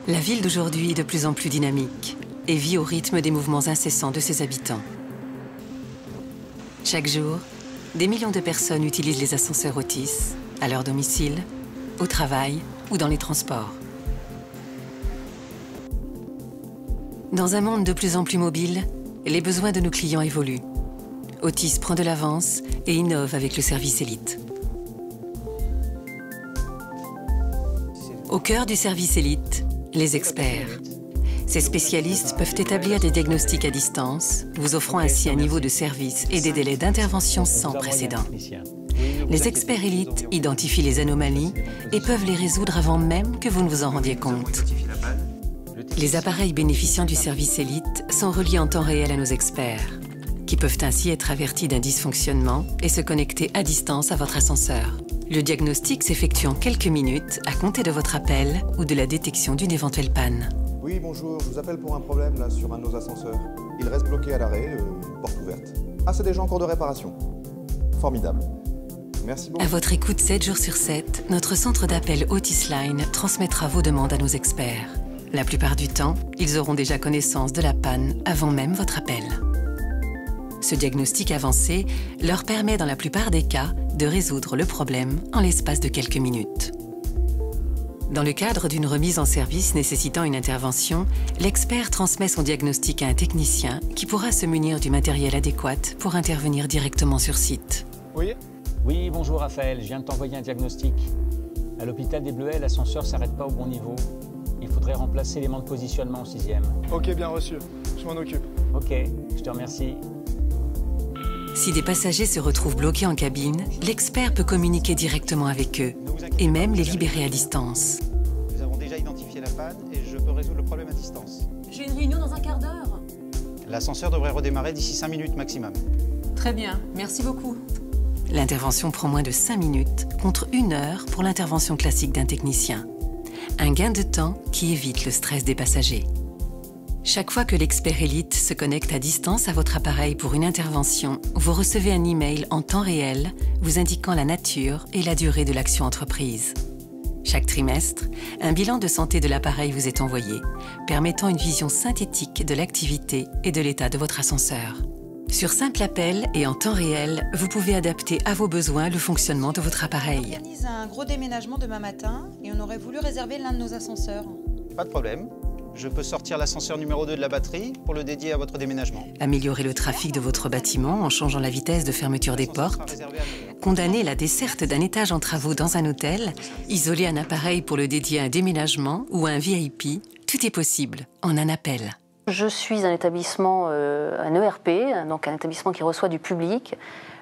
La ville d'aujourd'hui est de plus en plus dynamique et vit au rythme des mouvements incessants de ses habitants. Chaque jour, des millions de personnes utilisent les ascenseurs Otis, à leur domicile, au travail ou dans les transports. Dans un monde de plus en plus mobile, les besoins de nos clients évoluent. Otis prend de l'avance et innove avec le service élite. Au cœur du service élite, les experts. Ces spécialistes peuvent établir des diagnostics à distance, vous offrant ainsi un niveau de service et des délais d'intervention sans précédent. Les experts élites identifient les anomalies et peuvent les résoudre avant même que vous ne vous en rendiez compte. Les appareils bénéficiant du service élite sont reliés en temps réel à nos experts, qui peuvent ainsi être avertis d'un dysfonctionnement et se connecter à distance à votre ascenseur. Le diagnostic s'effectue en quelques minutes à compter de votre appel ou de la détection d'une éventuelle panne. Oui, bonjour, je vous appelle pour un problème là sur un de nos ascenseurs. Il reste bloqué à l'arrêt, porte ouverte. Ah, c'est déjà en cours de réparation. Formidable. Merci beaucoup. À votre écoute 7 jours sur 7, notre centre d'appel Otis Line transmettra vos demandes à nos experts. La plupart du temps, ils auront déjà connaissance de la panne avant même votre appel. Ce diagnostic avancé leur permet dans la plupart des cas de résoudre le problème en l'espace de quelques minutes. Dans le cadre d'une remise en service nécessitant une intervention, l'expert transmet son diagnostic à un technicien qui pourra se munir du matériel adéquat pour intervenir directement sur site. Oui. Oui, bonjour Raphaël, je viens de t'envoyer un diagnostic. À l'hôpital des Bleuets, l'ascenseur ne s'arrête pas au bon niveau. Il faudrait remplacer l'élément de positionnement au 6e. Ok, bien reçu. Je m'en occupe. Ok, je te remercie. Si des passagers se retrouvent bloqués en cabine, l'expert peut communiquer directement avec eux et même les libérer à distance. Nous avons déjà identifié la panne et je peux résoudre le problème à distance. J'ai une réunion dans un quart d'heure. L'ascenseur devrait redémarrer d'ici 5 minutes maximum. Très bien, merci beaucoup. L'intervention prend moins de 5 minutes contre 1 heure pour l'intervention classique d'un technicien. Un gain de temps qui évite le stress des passagers. Chaque fois que l'expert élite se connecte à distance à votre appareil pour une intervention, vous recevez un email en temps réel vous indiquant la nature et la durée de l'action entreprise. Chaque trimestre, un bilan de santé de l'appareil vous est envoyé, permettant une vision synthétique de l'activité et de l'état de votre ascenseur. Sur simple appel et en temps réel, vous pouvez adapter à vos besoins le fonctionnement de votre appareil. On organise un gros déménagement demain matin et on aurait voulu réserver l'un de nos ascenseurs. Pas de problème. Je peux sortir l'ascenseur numéro 2 de la batterie pour le dédier à votre déménagement. Améliorer le trafic de votre bâtiment en changeant la vitesse de fermeture des portes, condamner la desserte d'un étage en travaux dans un hôtel, isoler un appareil pour le dédier à un déménagement ou à un VIP, tout est possible en un appel. Je suis un établissement, un ERP, donc un établissement qui reçoit du public.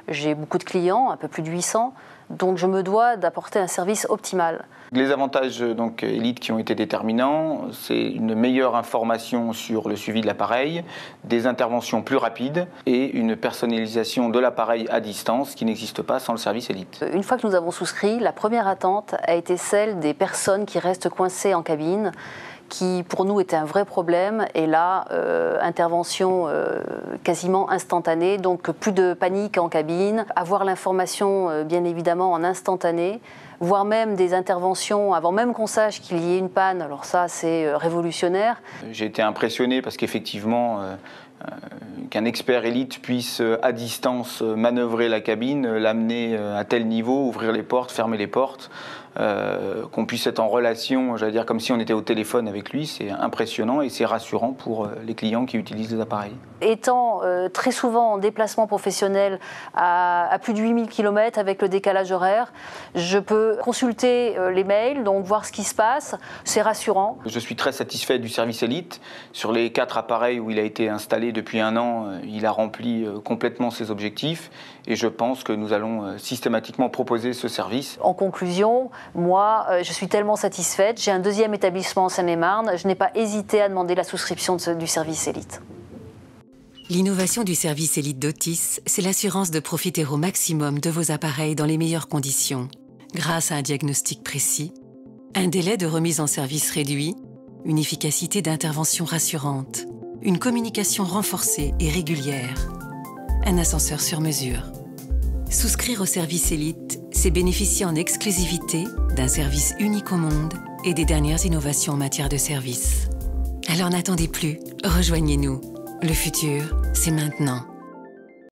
J'ai beaucoup de clients, un peu plus de 800, donc je me dois d'apporter un service optimal. Les avantages donc Elite qui ont été déterminants, c'est une meilleure information sur le suivi de l'appareil, des interventions plus rapides et une personnalisation de l'appareil à distance qui n'existe pas sans le service Elite. Une fois que nous avons souscrit, la première attente a été celle des personnes qui restent coincées en cabine, qui pour nous était un vrai problème, et là, intervention quasiment instantanée, donc plus de panique en cabine, avoir l'information bien évidemment en instantané, voire même des interventions avant même qu'on sache qu'il y ait une panne, alors ça c'est révolutionnaire. J'ai été impressionné parce qu'effectivement, qu'un expert élite puisse à distance manœuvrer la cabine, l'amener à tel niveau, ouvrir les portes, fermer les portes, qu'on puisse être en relation, j'allais dire comme si on était au téléphone avec lui, c'est impressionnant et c'est rassurant pour les clients qui utilisent les appareils. Étant très souvent en déplacement professionnel à plus de 8000 km avec le décalage horaire, je peux consulter les mails, donc voir ce qui se passe, c'est rassurant. Je suis très satisfait du service Elite. Sur les 4 appareils où il a été installé depuis 1 an, il a rempli complètement ses objectifs et je pense que nous allons systématiquement proposer ce service. En conclusion, moi, je suis tellement satisfaite, j'ai un 2e établissement en Seine-et-Marne, je n'ai pas hésité à demander la souscription du service Elite. L'innovation du service Elite d'Otis, c'est l'assurance de profiter au maximum de vos appareils dans les meilleures conditions, grâce à un diagnostic précis, un délai de remise en service réduit, une efficacité d'intervention rassurante, une communication renforcée et régulière, un ascenseur sur mesure. Souscrire au service Elite, c'est bénéficier en exclusivité d'un service unique au monde et des dernières innovations en matière de service. Alors n'attendez plus, rejoignez-nous. Le futur, c'est maintenant.